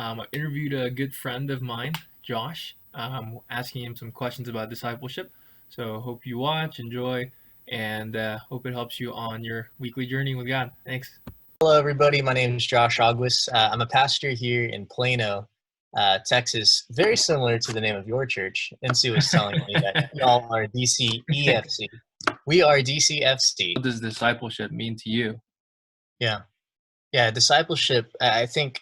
I interviewed a good friend of mine, Josh, asking him some questions about discipleship. So hope you watch, enjoy, and hope it helps you on your weekly journey with God. Thanks. Hello, everybody. My name is Josh August. I'm a pastor here in Plano, Texas, very similar to the name of your church. NC was telling me that y'all are DCEFC. We are DCFC. What does discipleship mean to you? Yeah. Yeah. Discipleship, I think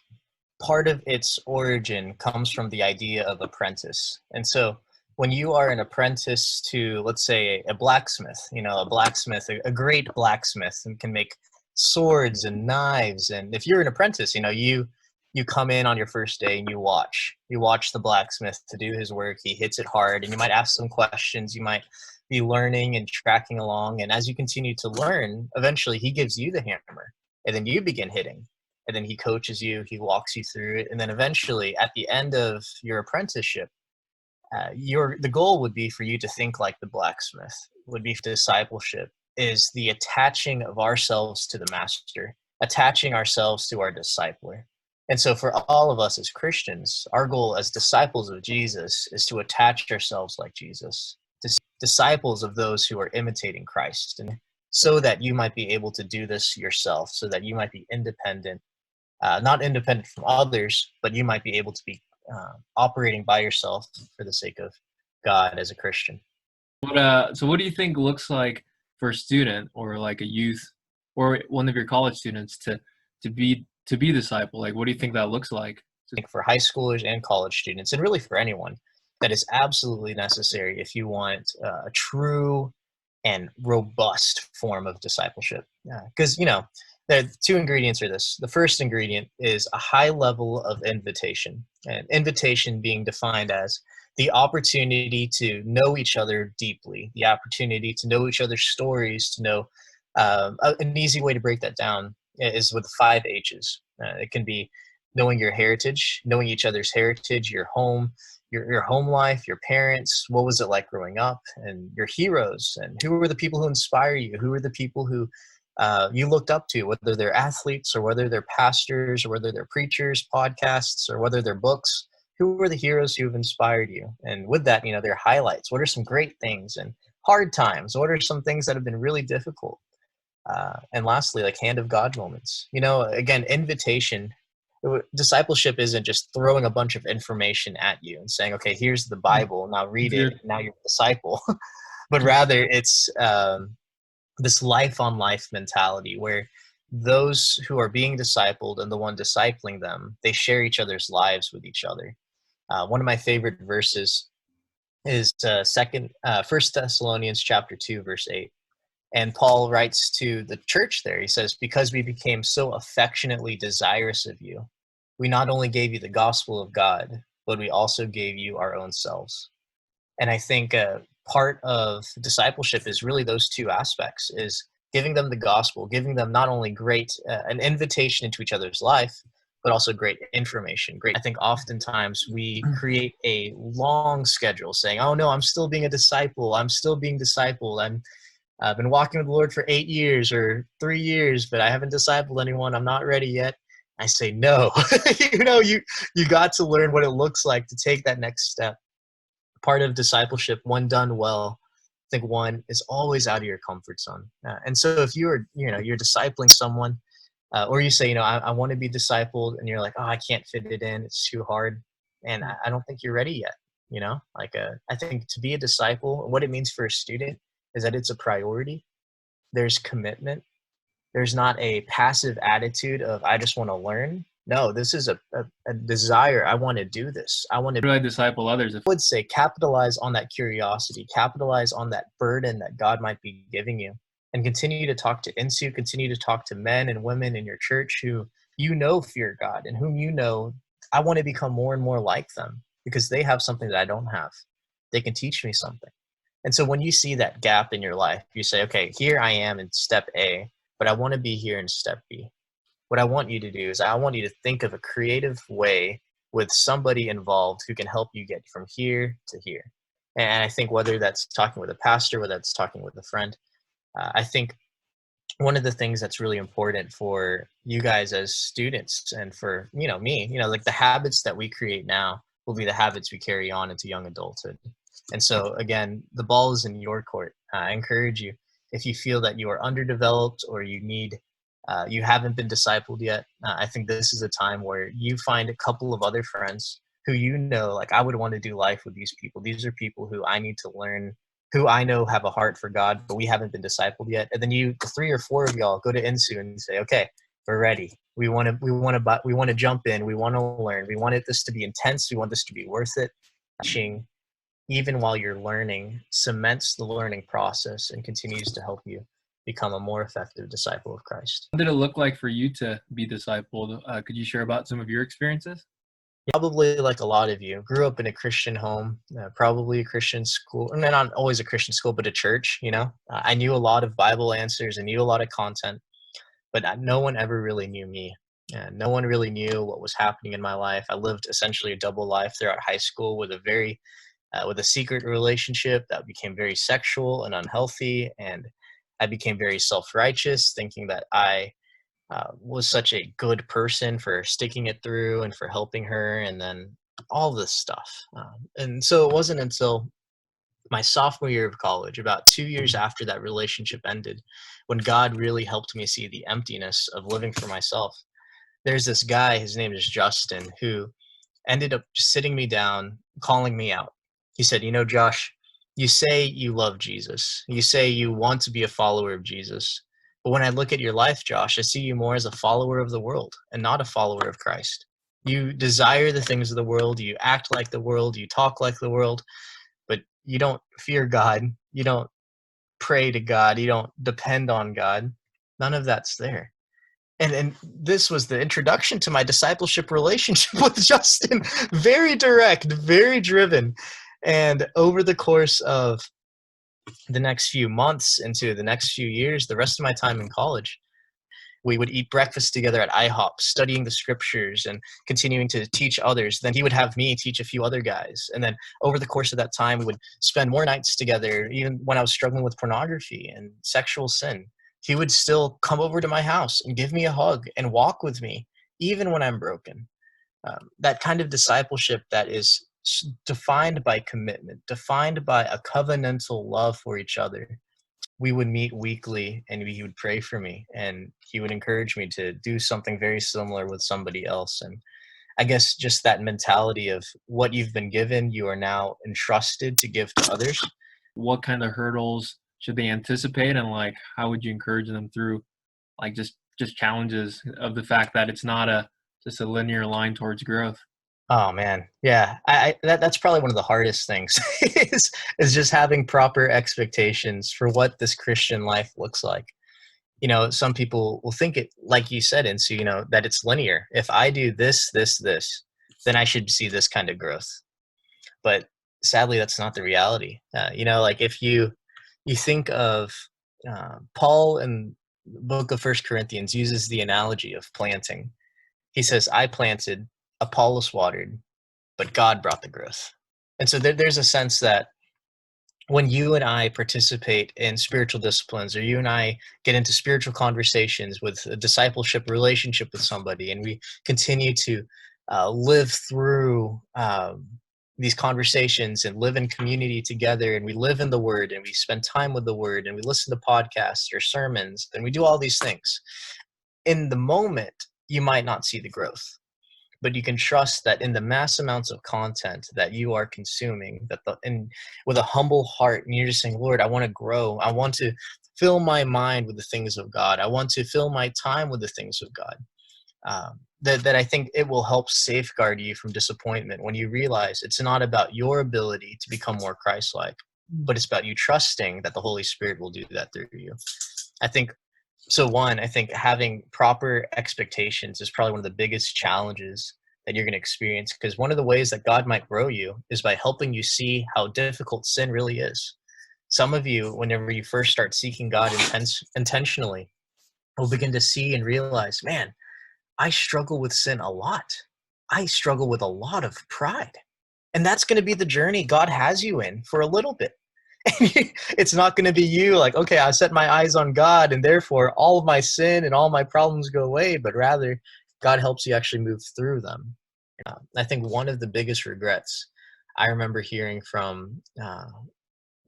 part of its origin comes from the idea of apprentice. And so when you are an apprentice to, let's say, a blacksmith, a blacksmith, a great blacksmith, and can make swords and knives. And if you're an apprentice, you come in on your first day and you watch the blacksmith to do his work. He hits it hard, and you might ask some questions. You might be learning and tracking along. And as you continue to learn, eventually he gives you the hammer, and then you begin hitting, and then he coaches you, he walks you through it, and then eventually at the end of your apprenticeship, the goal would be for you to think like the blacksmith. Would be discipleship is the attaching of ourselves to the master, attaching ourselves to our discipler. And so for all of us as Christians, our goal as disciples of Jesus is to attach ourselves like Jesus, disciples of those who are imitating Christ, and so that you might be able to do this yourself, so that you might be independent, not independent from others, but you might be able to be operating by yourself for the sake of God as a Christian. So what do you think looks like for a student or like a youth or one of your college students to be disciple? Like, what do you think that looks like? I think for high schoolers and college students, and really for anyone, that is absolutely necessary if you want a true and robust form of discipleship. Because, the two ingredients are this. The first ingredient is a high level of invitation, and invitation being defined as the opportunity to know each other deeply, the opportunity to know each other's stories, to know an easy way to break that down is with 5 H's. It can be knowing your heritage, knowing each other's heritage, your home, your home life, your parents, what was it like growing up, and your heroes, and who were the people who inspire you, who were the people who you looked up to, whether they're athletes or whether they're pastors or whether they're preachers, podcasts, or whether they're books. Who were the heroes who have inspired you? And with that, their highlights. What are some great things and hard times? What are some things that have been really difficult? And lastly, like hand of God moments. Again, invitation. Discipleship isn't just throwing a bunch of information at you and saying, okay, here's the Bible, now read it, now you're a disciple. But rather it's this life on life mentality where those who are being discipled and the one discipling them, they share each other's lives with each other. One of my favorite verses is First Thessalonians chapter 2, verse 8. And Paul writes to the church there. He says, because we became so affectionately desirous of you, we not only gave you the gospel of God, but we also gave you our own selves. And I think part of discipleship is really those two aspects, is giving them the gospel, giving them not only an invitation into each other's life, but also great information. I think oftentimes we create a long schedule saying, oh no, I'm still being a disciple. I'm still being discipled. I've been walking with the Lord for 8 years or 3 years, but I haven't discipled anyone. I'm not ready yet. I say, no, you got to learn what it looks like to take that next step. Part of discipleship, one done well, I think one is always out of your comfort zone. And so if you're discipling someone, or you say, I want to be discipled, and you're like, oh, I can't fit it in. It's too hard. And I don't think you're ready yet. I think to be a disciple, what it means for a student is that it's a priority. There's commitment. There's not a passive attitude of, I just want to learn. No, this is a desire. I want to do this. I want to really disciple others. I would say capitalize on that curiosity, capitalize on that burden that God might be giving you, and continue to talk to INSU, continue to talk to men and women in your church who fear God, and whom I want to become more and more like them because they have something that I don't have. They can teach me something. And so when you see that gap in your life, you say, okay, here I am in step A, but I want to be here in step B. What I want you to do is I want you to think of a creative way with somebody involved who can help you get from here to here. And I think whether that's talking with a pastor, whether that's talking with a friend, I think one of the things that's really important for you guys as students and for, me, like the habits that we create now will be the habits we carry on into young adulthood. And so again, the ball is in your court. I encourage you, if you feel that you are underdeveloped or you haven't been discipled yet, I think this is a time where you find a couple of other friends who, like, I would want to do life with these people. These are people who I need to learn, who I know have a heart for God, but we haven't been discipled yet. And then the 3 or 4 of y'all go to Insu and say, okay, we're ready. We want to jump in. We want to learn. We want this to be intense. We want this to be worth it. Teaching, even while you're learning, cements the learning process and continues to help you become a more effective disciple of Christ. What did it look like for you to be discipled? Could you share about some of your experiences? Probably like a lot of you, grew up in a Christian home, probably a Christian school, and not always a Christian school, but a church. I knew a lot of Bible answers and knew a lot of content, but no one ever really knew me. No one really knew what was happening in my life. I lived essentially a double life throughout high school with a secret relationship that became very sexual and unhealthy, and I became very self-righteous, thinking that I was such a good person for sticking it through and for helping her, and then all this stuff. And so it wasn't until my sophomore year of college, about 2 years after that relationship ended, when God really helped me see the emptiness of living for myself. There's this guy, his name is Justin, who ended up just sitting me down, calling me out. He said, Josh, you say you love Jesus. You say you want to be a follower of Jesus. But when I look at your life, Josh, I see you more as a follower of the world and not a follower of Christ. You desire the things of the world. You act like the world. You talk like the world, but you don't fear God. You don't pray to God. You don't depend on God. None of that's there. And this was the introduction to my discipleship relationship with Justin. Very direct, very driven. And over the course of the next few months into the next few years, the rest of my time in college, we would eat breakfast together at IHOP, studying the scriptures and continuing to teach others. Then he would have me teach a few other guys. And then over the course of that time, we would spend more nights together, even when I was struggling with pornography and sexual sin. He would still come over to my house and give me a hug and walk with me, even when I'm broken. That kind of discipleship that is defined by commitment, defined by a covenantal love for each other. We would meet weekly and he would pray for me and he would encourage me to do something very similar with somebody else. And I guess just that mentality of what you've been given, you are now entrusted to give to others. What kind of hurdles should they anticipate, and like how would you encourage them through like just challenges of the fact that it's not just a linear line towards growth? Oh man, yeah. That's probably one of the hardest things is just having proper expectations for what this Christian life looks like. Some people will think it, like you said, and so that it's linear. If I do this, then I should see this kind of growth. But sadly, that's not the reality. Like if you think of Paul in the book of First Corinthians uses the analogy of planting. He says, "I planted, Apollos watered, but God brought the growth." And so there's a sense that when you and I participate in spiritual disciplines, or you and I get into spiritual conversations with a discipleship relationship with somebody, and we continue to live through these conversations and live in community together, and we live in the Word, and we spend time with the Word, and we listen to podcasts or sermons, and we do all these things. In the moment, you might not see the growth, but you can trust that in the mass amounts of content that you are consuming, and with a humble heart, and you're just saying, Lord, I want to grow. I want to fill my mind with the things of God. I want to fill my time with the things of God. That I think it will help safeguard you from disappointment when you realize it's not about your ability to become more Christ-like, but it's about you trusting that the Holy Spirit will do that through you. I think having proper expectations is probably one of the biggest challenges that you're going to experience, because one of the ways that God might grow you is by helping you see how difficult sin really is. Some of you, whenever you first start seeking God intentionally, will begin to see and realize, man, I struggle with sin a lot. I struggle with a lot of pride. And that's going to be the journey God has you in for a little bit. It's not going to be you like, okay, I set my eyes on God and therefore all of my sin and all my problems go away, but rather God helps you actually move through them. I think one of the biggest regrets I remember hearing from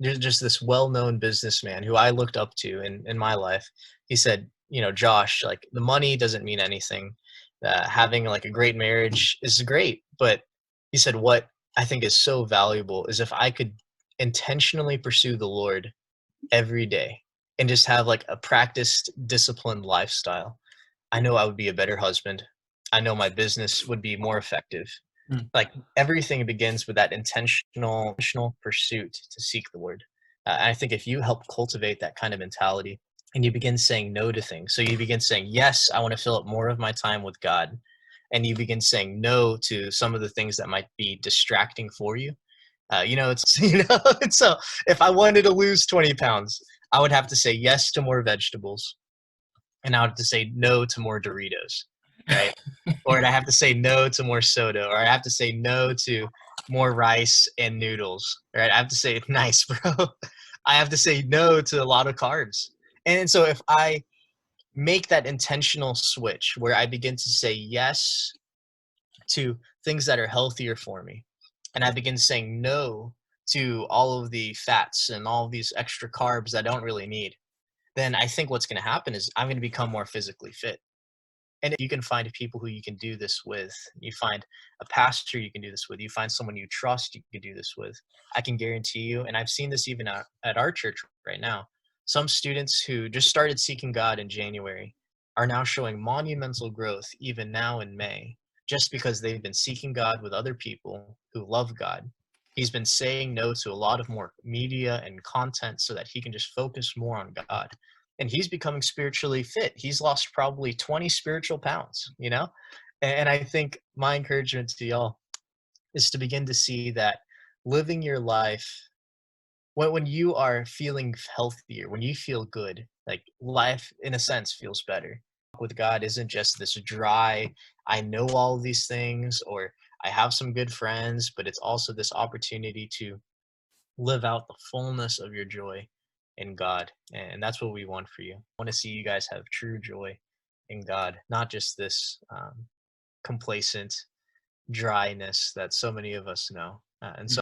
there's just this well-known businessman who I looked up to in my life. He said, Josh, like the money doesn't mean anything. Having like a great marriage is great, but he said what I think is so valuable is if I could intentionally pursue the Lord every day and just have like a practiced, disciplined lifestyle. I know I would be a better husband. I know my business would be more effective. Mm. Like everything begins with that intentional pursuit to seek the Lord. And I think if you help cultivate that kind of mentality and you begin saying no to things, so you begin saying, yes, I want to fill up more of my time with God. And you begin saying no to some of the things that might be distracting for you. It's, so if I wanted to lose 20 pounds, I would have to say yes to more vegetables and I would have to say no to more Doritos, right? Or I have to say no to more soda, or I have to say no to more rice and noodles, right? I have to say, nice, bro. I have to say no to a lot of carbs. And so if I make that intentional switch where I begin to say yes to things that are healthier for me, and I begin saying no to all of the fats and all of these extra carbs that I don't really need, then I think what's going to happen is I'm going to become more physically fit. And if you can find people who you can do this with, you find a pastor you can do this with, you find someone you trust you can do this with, I can guarantee you, and I've seen this even at our church right now, some students who just started seeking God in January are now showing monumental growth even now in May, just because they've been seeking God with other people who love God. He's been saying no to a lot of more media and content so that he can just focus more on God, and he's becoming spiritually fit. He's lost probably 20 spiritual pounds. And I think my encouragement to y'all is to begin to see that living your life when you are feeling healthier, when you feel good, like life in a sense feels better. With God isn't just this dry, I know all of these things, or I have some good friends, but it's also this opportunity to live out the fullness of your joy in God. And that's what we want for you. I want to see you guys have true joy in God, not just this complacent dryness that so many of us know. And so,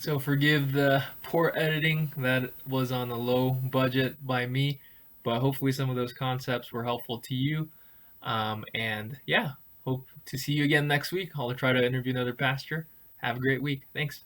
So forgive the poor editing that was on a low budget by me, but hopefully some of those concepts were helpful to you. And yeah, hope to see you again next week. I'll try to interview another pastor. Have a great week. Thanks.